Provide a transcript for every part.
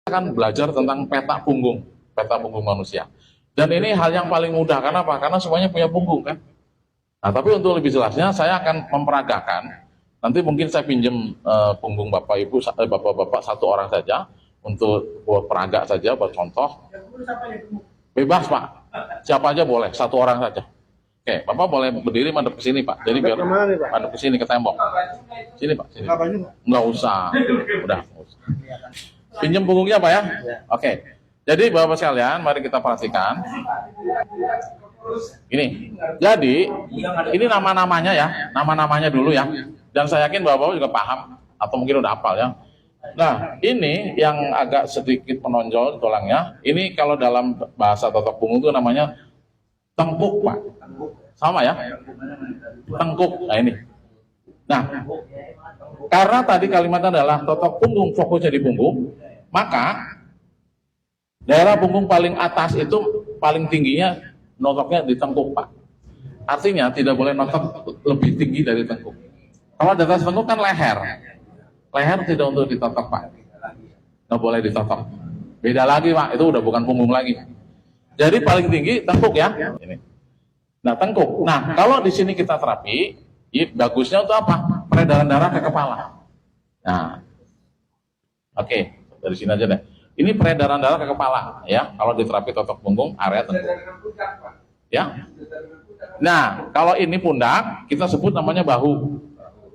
akan belajar tentang peta punggung manusia. Dan ini hal yang paling mudah, karena apa? Karena semuanya punya punggung kan. Nah, tapi untuk lebih jelasnya saya akan memperagakan. Nanti mungkin saya pinjam punggung Bapak Ibu, Bapak-bapak satu orang saja untuk buat peragak saja, buat contoh. Bebas Pak, siapa aja boleh, satu orang saja. Oke, Bapak boleh berdiri madep ke sini Pak. Jadi biar madep ke sini ke tembok. Sini Pak, sini. Nggak usah, udah. Nggak usah. Pinjam punggungnya Pak ya? Oke. Jadi Bapak sekalian, mari kita perhatikan. Ini. Jadi ini nama-namanya ya, nama-namanya dulu ya. Dan saya yakin Bapak juga paham atau mungkin udah hafal ya. Nah, ini yang agak sedikit menonjol tulangnya. Ini kalau dalam bahasa totok punggung itu namanya tengkuk, Pak. Sama ya? Tengkuk. Nah, ini. Nah, karena tadi kalimatnya adalah totok punggung fokusnya di punggung, maka daerah punggung paling atas itu paling tingginya notoknya di tengkuk, Pak. Artinya tidak boleh notok lebih tinggi dari tengkuk. Kalau di atas tengkuk kan leher. Leher tidak untuk ditotok, Pak. Nggak boleh ditotok. Beda lagi, Pak. Itu udah bukan punggung lagi. Jadi paling tinggi tengkuk ya. Ini. Nah, tengkuk. Nah, kalau di sini kita terapi, bagusnya untuk apa? Peredaran darah ke kepala. Nah, oke. Dari sini aja deh. Ini peredaran darah ke kepala, ya. Kalau di terapi totok punggung, area tengkuk. Ya. Nah, kalau ini pundak, kita sebut namanya bahu.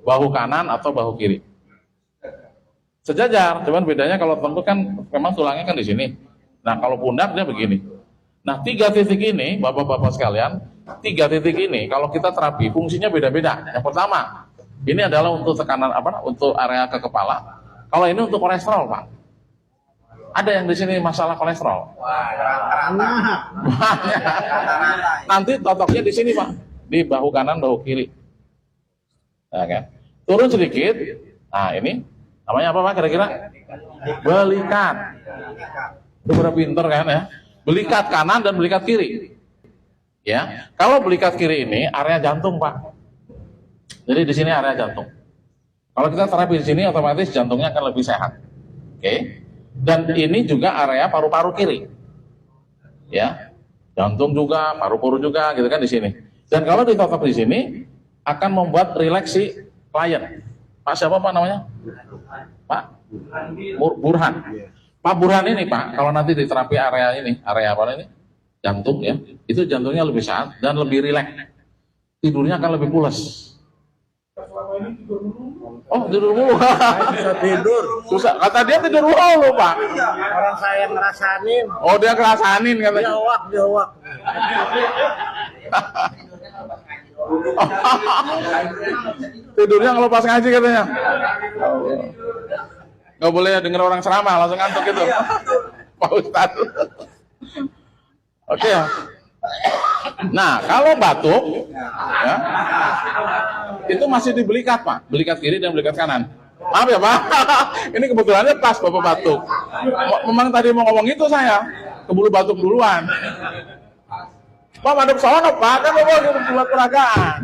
Bahu kanan atau bahu kiri. Sejajar, cuman bedanya kalau tengkuk kan memang tulangnya kan di sini. Nah, kalau pundak dia begini. Nah, 3 titik ini, Bapak-bapak sekalian, 3 titik ini kalau kita terapi fungsinya beda-beda. Yang pertama, ini adalah untuk tekanan apa? Untuk area ke kepala. Kalau ini untuk kolesterol, Pak. Ada yang di sini masalah kolesterol. Nanti totoknya di sini, Pak. Di bahu kanan, bahu kiri. Nah, kan? Turun sedikit. Nah, ini namanya apa Pak kira-kira? Belikat. Itu bener pinter kan ya? Belikat kanan dan belikat kiri. Ya, kalau belikat kiri ini area jantung Pak. Jadi di sini area jantung. Kalau kita terapi di sini otomatis jantungnya akan lebih sehat. Oke. Dan ini juga area paru-paru kiri. Ya, jantung juga, paru-paru juga, gitu kan di sini. Dan kalau ditotok di sini akan membuat rileks si klien. Pak siapa Pak namanya? Pak Burhan. Pak Burhan ini Pak, kalau nanti di terapi area ini, area apa ini? Jantung ya, itu jantungnya lebih sehat dan lebih rileks. Tidurnya akan lebih pules. Oh tidur mulu. Bisa tidur. Susah. Kata dia tidur mulu Pak. Orang saya ngerasanin. Oh dia ngerasanin katanya. Jawab. Tidurnya ngelepas ngaji katanya. Nggak boleh denger orang ceramah langsung ngantuk gitu. Pak Ustadz. Oke ya. Nah kalau batuk ya, itu masih di belikat Pak, belikat kiri dan belikat kanan. Maaf ya Pak, ini kebetulannya pas Bapak batuk. Memang tadi mau ngomong itu saya, keburu batuk duluan. Pak madep sono Pak, kan Bapak buat peragaan.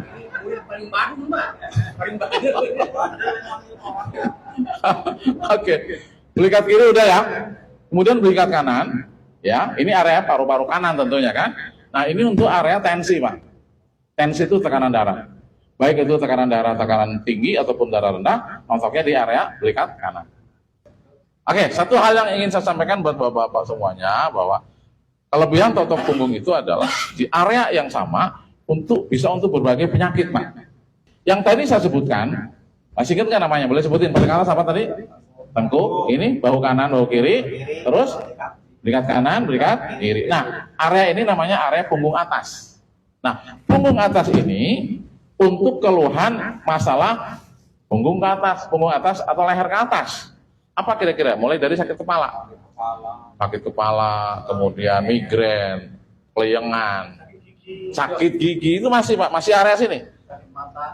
Oke, belikat kiri udah ya. Kemudian belikat kanan, ya. Ini area paru-paru kanan tentunya kan. Nah ini untuk area tensi Pak. Tensi itu tekanan darah. Baik itu tekanan darah tekanan tinggi ataupun darah rendah, notoknya di area belikat kanan. Oke, satu hal yang ingin saya sampaikan buat bapak-bapak semuanya bahwa kelebihan totok punggung itu adalah di area yang sama bisa untuk berbagai penyakit Pak. Yang tadi saya sebutkan, masih ingat nggak namanya? Boleh sebutin paling atas apa tadi? Tengkuk, ini bahu kanan, bahu kiri, terus belikat kanan, belikat kiri. Nah, area ini namanya area punggung atas. Nah, punggung atas ini untuk keluhan masalah punggung atas atau leher ke atas. Apa kira-kira? Mulai dari sakit kepala, kemudian migrain, kelayangan, sakit gigi itu masih Pak, masih area sini.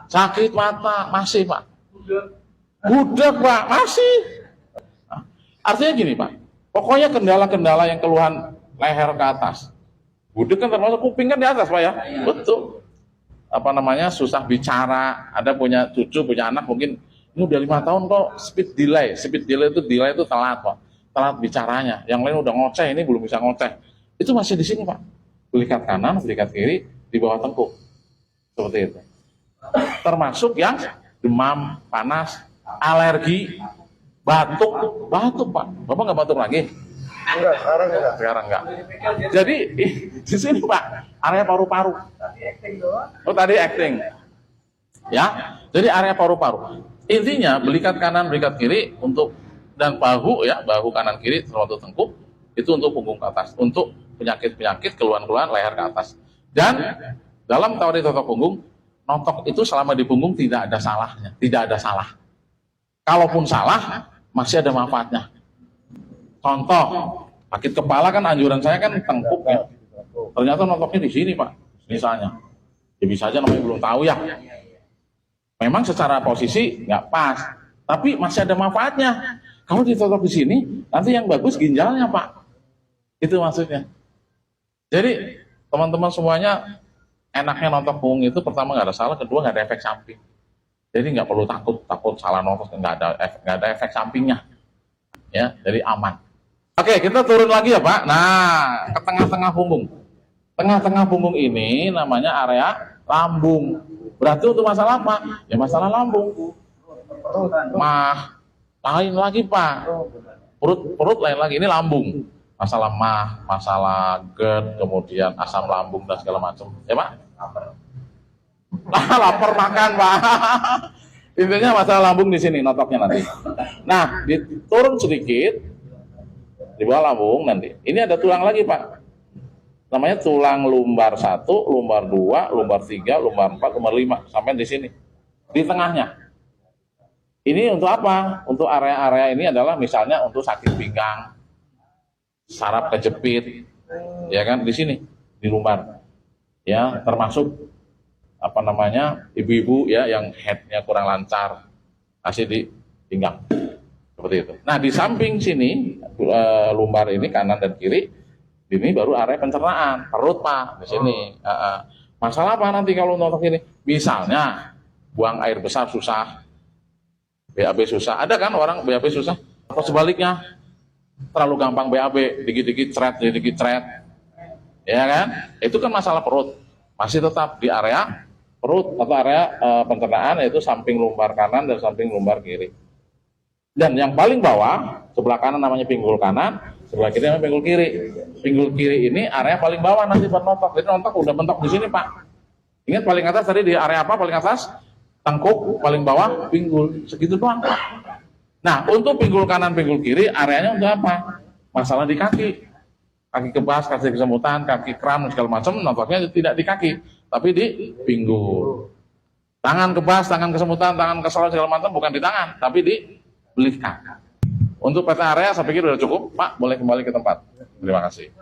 Sakit mata masih Pak. Budak Pak masih. Nah, artinya gini Pak. Pokoknya kendala-kendala yang keluhan leher ke atas. Budak kan termasuk kuping kan di atas Pak ya? Betul. Apa namanya, susah bicara, ada punya cucu, punya anak mungkin, ini udah 5 tahun kok speed delay. Speed delay itu telat Pak. telat bicaranya. Yang lain udah ngoceh, ini belum bisa ngoceh. Itu masih di sini, Pak. Belikat kanan, belikat kiri, di bawah tengkuk. Seperti itu. Termasuk yang demam, panas, alergi, batuk. Batuk, Pak. Bapak nggak batuk lagi? Enggak, sekarang enggak. Sekarang enggak. Jadi, di sini, Pak, area paru-paru. Oh, tadi acting. Ya, jadi area paru-paru. Intinya belikat kanan, belikat kiri untuk dan bahu ya, bahu kanan kiri termasuk tengkuk itu untuk punggung ke atas, untuk penyakit-penyakit keluhan-keluhan leher ke atas. Dan dalam teori notok punggung, notok itu selama di punggung tidak ada salahnya, tidak ada salah. Kalaupun salah, masih ada manfaatnya. Contoh, sakit kepala kan anjuran saya kan tengkuk ya. Ternyata notoknya di sini, Pak. Misalnya. Ya bisa aja namanya belum tahu ya. Memang secara posisi nggak pas, tapi masih ada manfaatnya. Kalau ditotok di sini, nanti yang bagus ginjalnya, Pak. Itu maksudnya. Jadi, teman-teman semuanya, enaknya notok punggung itu pertama nggak ada salah, kedua nggak ada efek samping. Jadi nggak perlu takut salah notok, nggak ada efek sampingnya. Ya, jadi aman. Oke, kita turun lagi ya, Pak. Nah, ke tengah-tengah punggung. Tengah-tengah punggung ini namanya area lambung. Berarti untuk masalah apa? Ya masalah lambung. Lain lagi, Pak. Perut lain lagi. Ini lambung. Masalah masalah GERD, kemudian asam lambung dan segala macam. Ya, Pak? Lapar makan, Pak. Intinya masalah lambung di sini, notoknya nanti. Nah, diturun sedikit di bawah lambung nanti. Ini ada tulang lagi, Pak. Namanya tulang lumbar 1, lumbar 2, lumbar 3, lumbar 4, lumbar 5 sampai di sini. Di tengahnya. Ini untuk apa? Untuk area-area ini adalah misalnya untuk sakit pinggang, saraf kejepit, ya kan di sini, di lumbar. Ya, termasuk apa namanya? Ibu-ibu ya yang headnya kurang lancar, masih di pinggang. Seperti itu. Nah, di samping sini lumbar ini kanan dan kiri ini baru area pencernaan, perut, Pak, di sini. Masalah apa nanti kalau notok ini? Misalnya buang air besar susah, BAB susah. Ada kan orang BAB susah? Atau sebaliknya terlalu gampang BAB, dikit-dikit cret. Ya kan? Itu kan masalah perut. Masih tetap di area perut atau area pencernaan, yaitu samping lumbar kanan dan samping lumbar kiri. Dan yang paling bawah, sebelah kanan namanya pinggul kanan, sebelah kiri namanya pinggul kiri. Pinggul kiri ini area paling bawah nanti buat notok. Jadi notok udah mentok di sini, Pak. Ingat paling atas tadi di area apa? Paling atas tengkuk, paling bawah pinggul. Segitu doang, Pak. Nah, untuk pinggul kanan, pinggul kiri, areanya untuk apa? Masalah di kaki. Kaki kebas, kaki kesemutan, kaki kram, segala macam, notoknya tidak di kaki, tapi di pinggul. Tangan kebas, tangan kesemutan, tangan kesel, segala macam, bukan di tangan, tapi di belikat. Untuk peta area saya pikir sudah cukup, Pak. Boleh kembali ke tempat. Terima kasih.